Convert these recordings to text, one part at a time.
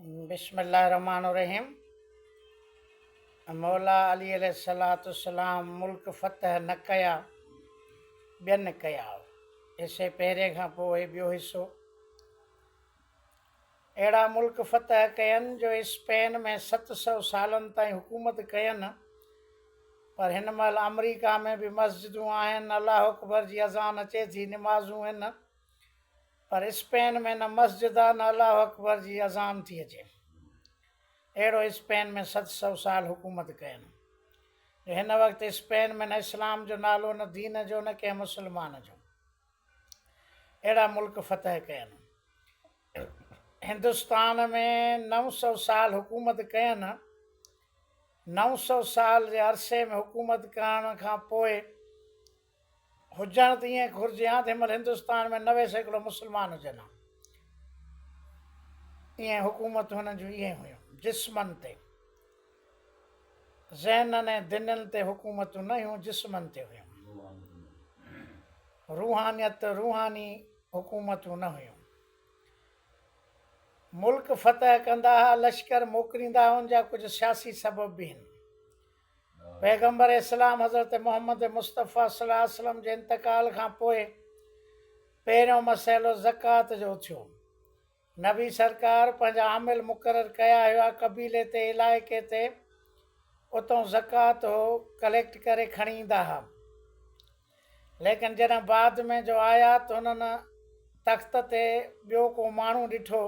बिस्मिल्लाहिर्रहमानिर्रहीम। मौला अली अलैहिस्सलाम मुल्क फ़तह न कया, ॿियनि कया। हिसे पहिरें खां पोइ ॿियो हिसो अहिड़ा मुल्क फ़तह कयनि जो स्पेन में 700 सालनि ताईं हुकूमत कयनि, पर हिन महिल अमरीका में बि मस्जिदूं आहिनि, अलाह अकबर जी अज़ान अचे थी, निमाज़ूं आहिनि, पर स्पेन में न मस्जिद आहे न अलाह अकबर जी अज़ान थी अचे। अहिड़ो स्पेन में 700 साल हुकूमत कयनि। हिन वक़्तु स्पेन में न इस्लाम जो नालो, न दीन जो, न कंहिं मुस्लमान जो। अहिड़ा मुल्क फ़तह कयनि। हिंदुस्तान में 900 साल हुकूमत कयनि। 900 साल जे अरसे में हुकूमत करण खां पोइ हुजणु त ईअं घुरिजे हा, तंहिं महिल हिंदुस्तान में 90% मुस्लमान हुजनि हा। ईअं हुकूमत हुननि जूं ईअं हुयूं, जिस्मनि ते, ज़हननि ऐं दिलनि ते हुकूमतूं न हुयूं, जिस्मनि ते हुयूं। रूहानियत, रूहानी हुकूमतूं न हुयूं। मुल्क फ़तह कंदा हुआ, लश्कर मोकिलींदा हुआ, उनजा कुझु सियासी सबब बि आहिनि। पैगम्बर इस्लाम हज़रत मोहम्मद मुस्तफ़ा सल्लल्लाहु अलैहि वसल्लम जे इंतकाल खां पोइ पहिरियों मसइलो ज़कात जो थियो। नबी सरकार पंहिंजा आमिल मुक़ररु कया हुआ कबीले ते, इलाइक़े ते, उतां ज़कात हो कलेक्ट करे खणी ईंदा हुआ। लेकिन जॾहिं बाद में जो आया त हुननि तख़्त ते ॿियो को माण्हू ॾिठो,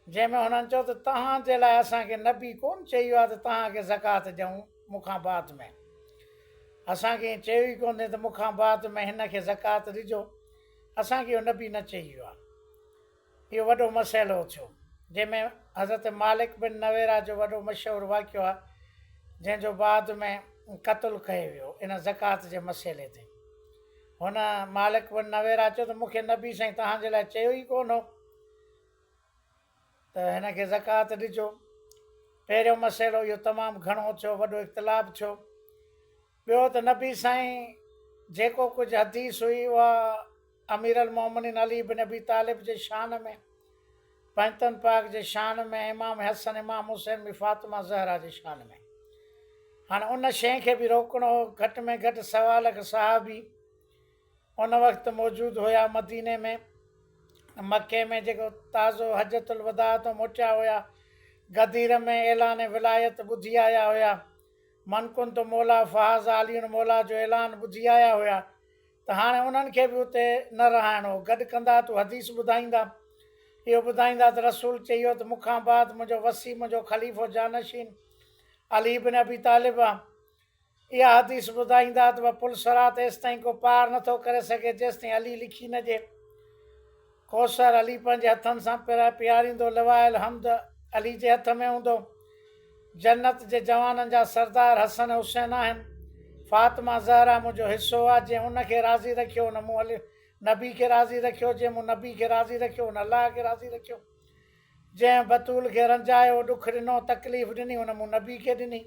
जंहिंमें हुननि चयो त तव्हांजे लाइ असांखे नबी कोन चयो आहे त तव्हांखे ज़कात ॾियूं मूंखां बाद में। असांखे ईअं चयो ई कोन्हे त मूंखां बाद में हिन खे ज़कात ॾिजो, असांखे इहो नबी न चयो आहे। इहो वॾो मसइलो थियो, जंहिंमें हज़रत मालिक बिन नवेरा जो वॾो मशहूरु वाक़ियो आहे, जंहिंजो बाद में क़तलु कयो वियो इन ज़कात जे मसइले ते। हुन मालिक बिन नवेरा चयो त मूंखे नबी साईं तव्हांजे लाइ चयो ई कोन हो त हिनखे ज़कात ॾिजो। पहिरियों मसइलो इहो तमामु घणो थियो, वॾो इख़्तिलाफ़ थियो। ॿियो त नबी साईं जेको कुझु हदीस हुई उहा अमीर अल मोमिनीन अली बिन अबी तालिब जे शान में, पंजतन पाक जे शान में, इमाम हसन, इमाम हुसैन बि फातिमा ज़हरा जे शान में। हाणे उन शइ खे बि रोकणो हो। घटि में घटि 1.25 लख सहाबी उन वक़्तु मौजूदु हुया मदीने में। मके में जेको ताज़ो हजतुल वदा तो मोटिया हुया, गदीर में ऐलान विलायत ॿुधी आया हुया, मनकुन तो मौला फ़ाज़ आलियुन मौला जो ऐलान ॿुधी आया हुया, त हाणे उन्हनि खे बि उते न रहाइणो। गॾु कंदा त हदीस ॿुधाईंदा, इहो ॿुधाईंदा त रसूल चयो त मूंखां बाद मुंहिंजो वसी, मुंहिंजो ख़लीफ़ो जानशीन अली बिन अबी तालिब आहे। इहा हदीस ॿुधाईंदा त पुल सरात तेसि ताईं को पार नथो करे सघे जेसि ताईं अली लिखी न ॾिए। कौसर अली पंहिंजे हथनि सां पीआरींदो, लवाइल हमद अली जे हथ में हूंदो। जन्नत जे जवाननि जा सरदार हसन हुसैन आहिनि। फातिमा ज़हरा मुंहिंजो हिसो आहे। जंहिं उनखे राज़ी रखियो उन मूं अली नबी खे राज़ी रखियो, जंहिं मूं नबी खे राज़ी रखियो उन अलाह खे राज़ी रखियो। जंहिं बतूल खे रंजायो, ॾुख ॾिनो, तकलीफ़ ॾिनी, उन मूं नबी खे ॾिनी।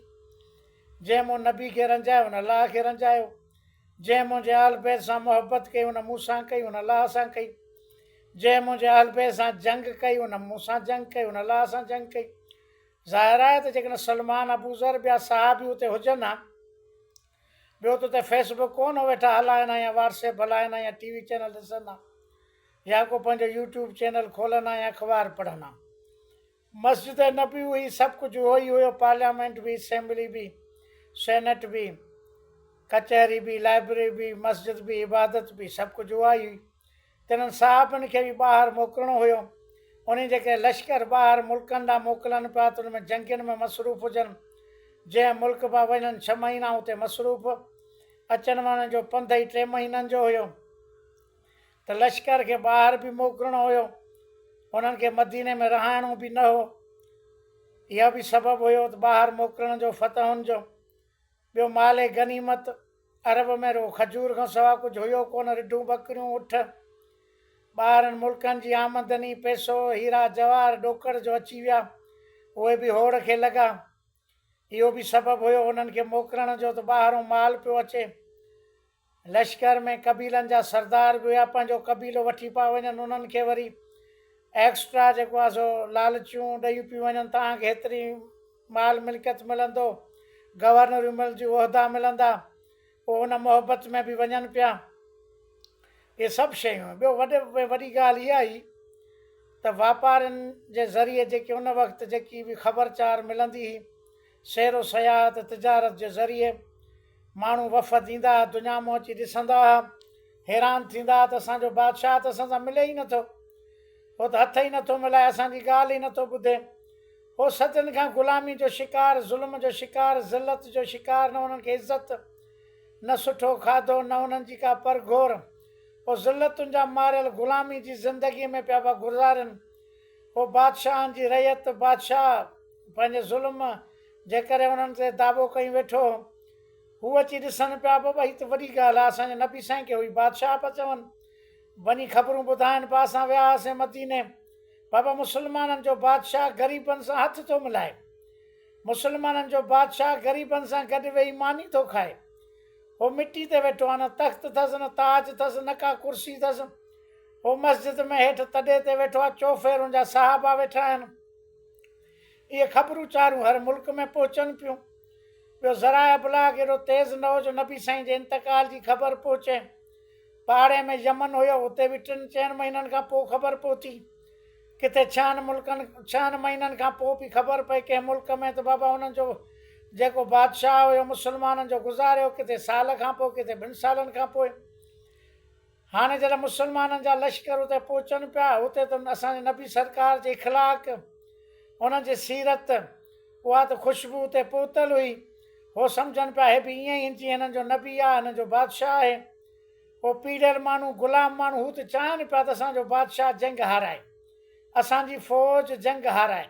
जंहिं मूं नबी खे रंजायो उन अलाह खे रंजायो। जंहिं मुंहिंजे आल बैत सां मोहबत कई उन मूं सां कई, उन अलाह सां कई। जंहिं मुंहिंजे आल बैत सां जंग कई उन मूं सां जंग कई, उन अलाह सां जंग कई। ज़ाहिर आहे त जेकॾहिं सलमान, अबूज़र ॿिया साहबी उते हुजनि हा, ॿियो त उते फेसबुक कोन वेठा हलाइनि या व्हाट्सएप हलाइनि या टीवी चैनल ॾिसनि हा, या को पंहिंजो यूट्यूब चैनल खोलनि या अख़बार पढ़नि हा। मस्जिद नबी हुई, सभु कुझु उहो ई हुयो। पार्लियामेंट बि, असेंबली बि, सेनेट बि, कचहरी बि, लाइब्रेरी बि, मस्जिद बि, इबादत बि, सभु कुझु उहा ई हुई। तिन्हनि साहिबनि खे बि ॿाहिरि मोकिलिणो हुयो। उन जेके लश्कर ॿाहिरि मुल्कनि ॾांहुं मोकिलनि पिया त उन में जंगियुनि में मसरूफ़ हुजनि। जंहिं मुल्क पिया वञनि 6 महीना उते मसरूफ़, अचनि वञण जो पंध ई 3 महीननि जो हुयो। त लश्कर खे ॿाहिरि बि मोकिलिणो हुयो, उन्हनि खे मदीने में रहाइणो बि न हो। इहा बि सबबु हुयो त ॿाहिरि मोकिलण जो, फ़तहुनि जो। ॿियो माले गनीमत, अरब में रुॻो खजूर खां सवाइ कुझु हुयो कोन, रिढूं बकरियूं, उठ। ॿाहिरनि मुल्कनि जी आमदनी, पैसो, हीरा जवाहर ॾोकड़ जो अची विया, उहे बि होड़ खे लॻा। इहो बि सबबु हुयो उन्हनि खे मोकिलण जो त ॿाहिरों माल पियो अचे। लश्कर में कबीलनि जा सरदार बि हुया, पंहिंजो कबीलो वठी पिया वञनि, उन्हनि खे वरी एक्स्ट्रा जेको आहे सो लालचूं ॾेई पियूं वञनि, तव्हांखे हेतिरी माल मिल्कियत मिलंदो, गवर्नरियूं मिलंदियूं, उहिदा मिलंदा, पोइ उन मोहबत में बि वञनि पिया। इहे सभु शयूं। ॿियो वॾे में वॾी ॻाल्हि इहा आई त वापारियुनि जे ज़रिए जेकी उन वक़्तु जेकी बि ख़बरचार मिलंदी हुई, सैरो सयाहत तिजारत जे ज़रिए माण्हू वफ़द ईंदा, दुनिया मां अची ॾिसंदा हुआ, हैरान थींदा त असांजो बादशाह त असां सां मिले ई नथो, हो त हथ ई नथो मिलाए, असांजी ॻाल्हि ई नथो ॿुधे, हो सदियुनि खां ग़ुलामी जो शिकार, ज़ुल्म जो शिकार, ज़िलत जो शिकार, न उन्हनि खे इज़त, न सुठो खाधो, न उन्हनि जी का परघोर, हो ज़िलतुनि जा मारियल ग़ुलामी जी ज़िंदगीअ में पिया गुज़ारनि। हो बादशाहनि जी रयत, बादशाह पंहिंजे ज़ुल्म जे करे उन्हनि ते दावो कई वेठो, हू अची ॾिसनि पिया, बाबा हीअ त वॾी ॻाल्हि आहे, असांजे नबी साईं खे हुई बादशाह पिया चवनि, वञी ख़बरूं ॿुधाइनि पिया, असां विया हुआसीं मदीने, बाबा मुस्लमाननि जो बादशाह ग़रीबनि सां हथ थो मिलाए, मुस्लमाननि जो बादशाह ग़रीबनि सां गॾु वेही मानी थो खाए, हो मिटी ते वेठो आहे, न तख़्त अथसि, न ताज अथसि, न का कुर्सी अथसि, हो मस्जिद में हेठि तॾे ते वेठो आहे, चोफेर जा साहबा वेठा आहिनि। इहे ख़बरूं चारूं हर मुल्क में पहुचनि पियूं। ॿियो ज़राए अबलाग एॾो तेज़ न हो जो नबी साईं जे इंतकाल जी ख़बर पहुचे। पाड़े में यमन हुयो, उते बि 3-4 महीननि खां पोइ ख़बर पहुती, किथे 6 महीननि खां पोइ बि ख़बर पई कंहिं मुल्क में त बाबा हुननि जो जेको बादशाह हुयो मुस्लमाननि जो गुज़ारियो, किथे साल खां पोइ, किथे 2 सालनि खां पोइ। हाणे जॾहिं मुस्लमाननि जा लश्कर उते पहुचनि पिया, उते त असांजे नबी सरकार जे इख़लाक़, उन्हनि जी सीरत, उहा त ख़ुशबू उते पहुतल हुई, हो सम्झनि पिया हे बि ईअं ई जीअं हिननि जो नबी आहे, हिननि जो बादशाह आहे। हो पीड़ियल माण्हू, ग़ुलाम माण्हू, हू त चाहिनि पिया त असांजो बादशाह जंग हाराए, असांजी फ़ौज जंग हाराए,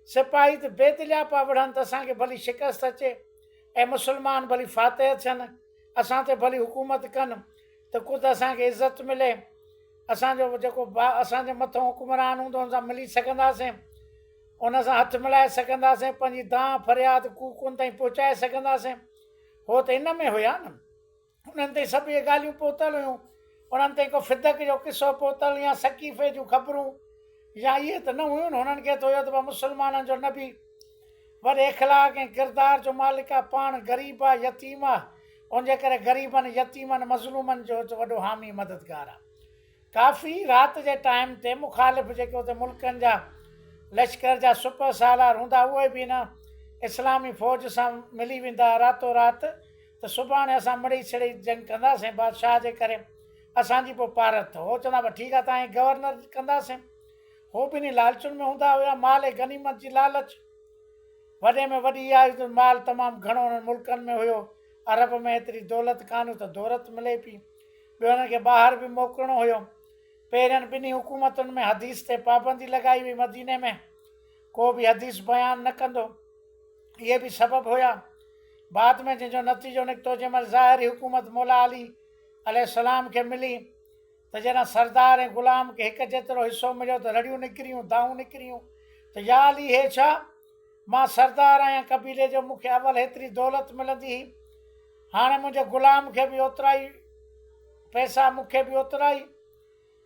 सिपाही त बेदिलिया पिया विढ़नि त असांखे भली शिकस्त अचे ऐं मुस्लमान भली फातेह थियनि, असां ते भली हुकूमत कनि, त कुझु असांखे इज़त मिले, असांजो जेको असांजे मथां हुकुमरान हूंदो हुन सां मिली सघंदासीं, उन सां हथु मिलाए सघंदासीं, पंहिंजी दां फरियाद कूकुनि ताईं पहुचाए सघंदासीं। हो त इन में हुया न, उन्हनि ते सभु इहे ॻाल्हियूं पहुतल हुयूं, उन्हनि ते को फिदक जो किसो पहुतल या सकीफ़े जूं ख़बरूं या इहे त न हुयूं न। उन्हनि खे त हुयो त मुस्लमाननि जो नबी वॾे इख़लाक़ ऐं किरदार जो मालिक आहे, पाण ग़रीब आहे, यतीम आहे, उनजे करे ग़रीबनि, यतीमनि, मज़लूमनि जो वॾो हामी मददगार आहे। काफ़ी राति जे टाइम ते मुखालिफ़ जेके हुते मुल्कनि जा लश्कर जा सुपर सालार हूंदा, उहे बि न इस्लामी फ़ौज सां मिली वेंदा रातो राति, त सुभाणे असां मिड़ी छिड़ी जंग कंदासीं बादशाह जे करे, असांजी पोइ पारत। हो चवंदा भई ठीकु आहे, तव्हांजी गवर्नर कंदासीं। हो बि नी लालचुनि में हूंदा हुया, माल गनीमत जी लालच, वॾे में वॾी इहा माल तमामु घणो हुननि मुल्कनि में हुयो, अरब में एतिरी दौलत कान त दौलत मिले पई। ॿियो हुनखे ॿाहिरि बि मोकिलिणो हुयो। पहिरियनि 2 हुकूमतुनि में हदीस ते पाबंदी लॻाई हुई, मदीने में को बि हदीस बयानु न कंदो, इहे बि सबबु हुया। बाद में जंहिंजो नतीजो निकितो, जंहिं महिल ज़ाहिरी हुकूमत मौला अली अलैहिस्सलाम खे मिली, त जॾहिं सरदार ऐं ग़ुलाम खे हिकु जेतिरो हिसो मिलियो त रड़ियूं निकिरियूं, दाऊं निकिरियूं, त या अली हे छा, मां सरदार आहियां कबीले जो, मूंखे अवल हेतिरी दौलत मिलंदी हुई, हाणे मुंहिंजे ग़ुलाम खे बि ओतिरा ई पैसा, मूंखे बि ओतिरा ई।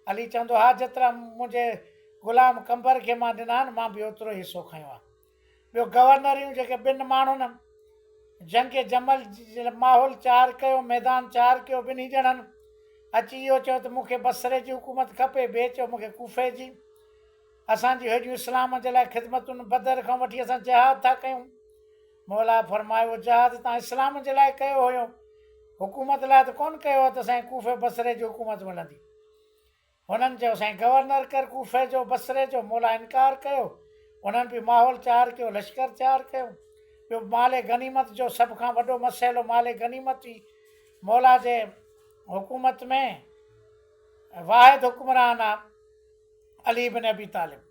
अली चवंदो हा, जेतिरा मुंहिंजे ग़ुलाम कंबर खे मां ॾिना आहिनि, मां बि ओतिरो हिसो खयो आहे। ॿियो गवर्नरियूं जेके 2 माण्हुनि जंग जमल माहौल चार कयो, मैदान चार कयो, 2 ॼणनि अची इहो चयो त मूंखे बसरे जी हुकूमत खपे, ॿिए चयो मूंखे कूफे जी, असांजी हेॾियूं इस्लाम जे लाइ ख़िदमतुनि बदर खां वठी असां जिहाद था कयूं। मौला फरमायो जिहाद तव्हां इस्लाम जे लाइ कयो हुयो, हुकूमत लाइ त कोन कयो त असांखे कूफे बसरे जी हुकूमत मिलंदी। हुननि चयो असांजी गवर्नर कर कूफे जो, बसरे जो। मौला इनकार कयो, उन्हनि बि माहौल चार कयो, लश्कर चार कयो। ॿियो माले गनीमत जो सभ खां वॾो मसइलो माले गनीमत ई। मौला जे हुकूमत में वाहिद हुकुमरान आहे अली बिन अबी तालिब।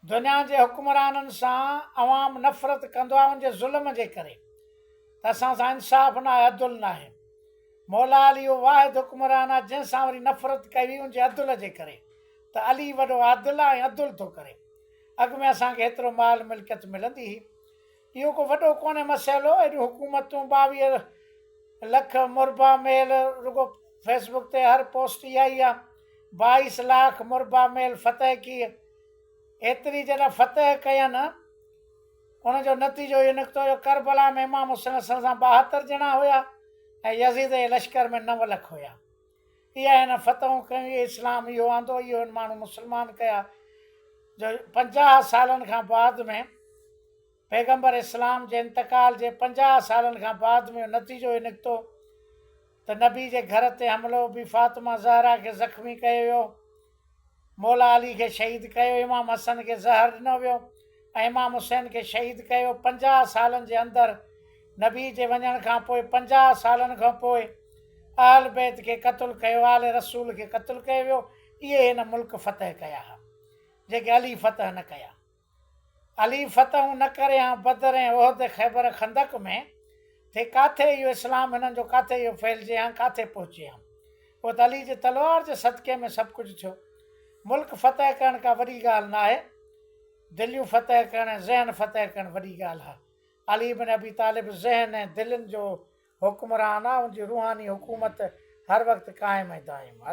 दुनिया जे हुकुमराननि सां अवाम नफ़रत कंदो आहे उनजे ज़ुल्म जे करे, त असां सां इंसाफ़ न आहे, अदुल न आहे। मौला अली उहो वाहिद हुकुमरान आहे जंहिंसां वरी नफ़रत कई हुई उनजे अदुल जे करे, त अली वॾो आदिल आहे ऐं अदुल थो करे। अॻु में असांखे हेतिरो माल मिल्कियत मिलंदी हुई, इहो को वॾो कोन्हे मसइलो। अहिड़ियूं हुकूमतूं 22 लख मुरबा मेल रुगो फेसबुक ते हर पोस्ट इहा ई आहे, 22 लाख मुरबा मेल फतह की। एतिरी जॾहिं फतह कयनि उनजो नतीजो इहो निकितो जो करबला में इमाम हुसैन सां 72 ॼणा हुया ऐं यज़ीद जे लश्कर में 9 लख हुया। इहा हिन फतहूं कयूं, इस्लाम इहो आंदो, इहो माण्हू मुस्लमान कया। जो 50 सालनि खां बाद में पैगम्बर इस्लाम जे इंतकाल जे 50 सालनि खां बाद में नतीजो इहो निकितो त नबी जे घर ते हमिलो बि फातिमा ज़हरा खे ज़ख़्मी कयो वियो, मौला अली खे शहीद कयो, इमाम हसन खे ज़हर ॾिनो वियो ऐं इमाम हुसैन खे शहीद कयो। 50 सालनि जे अंदरि नबी जे वञण खां पोइ 50 सालनि खां पोइ आल बैत खे क़तलु कयो, आल रसूल खे क़तलु कयो वियो। इहे हिन मुल्क फतह कया हुआ जेके अली फतह न कया। अली फतहूं न करे हा बदर ऐं उहद ख़ैबर खंदक में थे किथे इहो इस्लाम हिननि जो किथे इहो फैलिजे हा, किथे पहुचे हा। पोइ त अली जे तलवार जे सदके में सभु कुझु थियो। मुल्क फतह करण का वॾी ॻाल्हि न आहे, दिलियूं फतह करणु, ज़हन फतह करणु वॾी ॻाल्हि आहे। अली बिन अबी तालिब ज़हन ऐं दिलनि जो हुक्मरान आहे, उनजी रूहानी हुकूमत हर वक़्तु क़ाइमु ऐं दाइमु।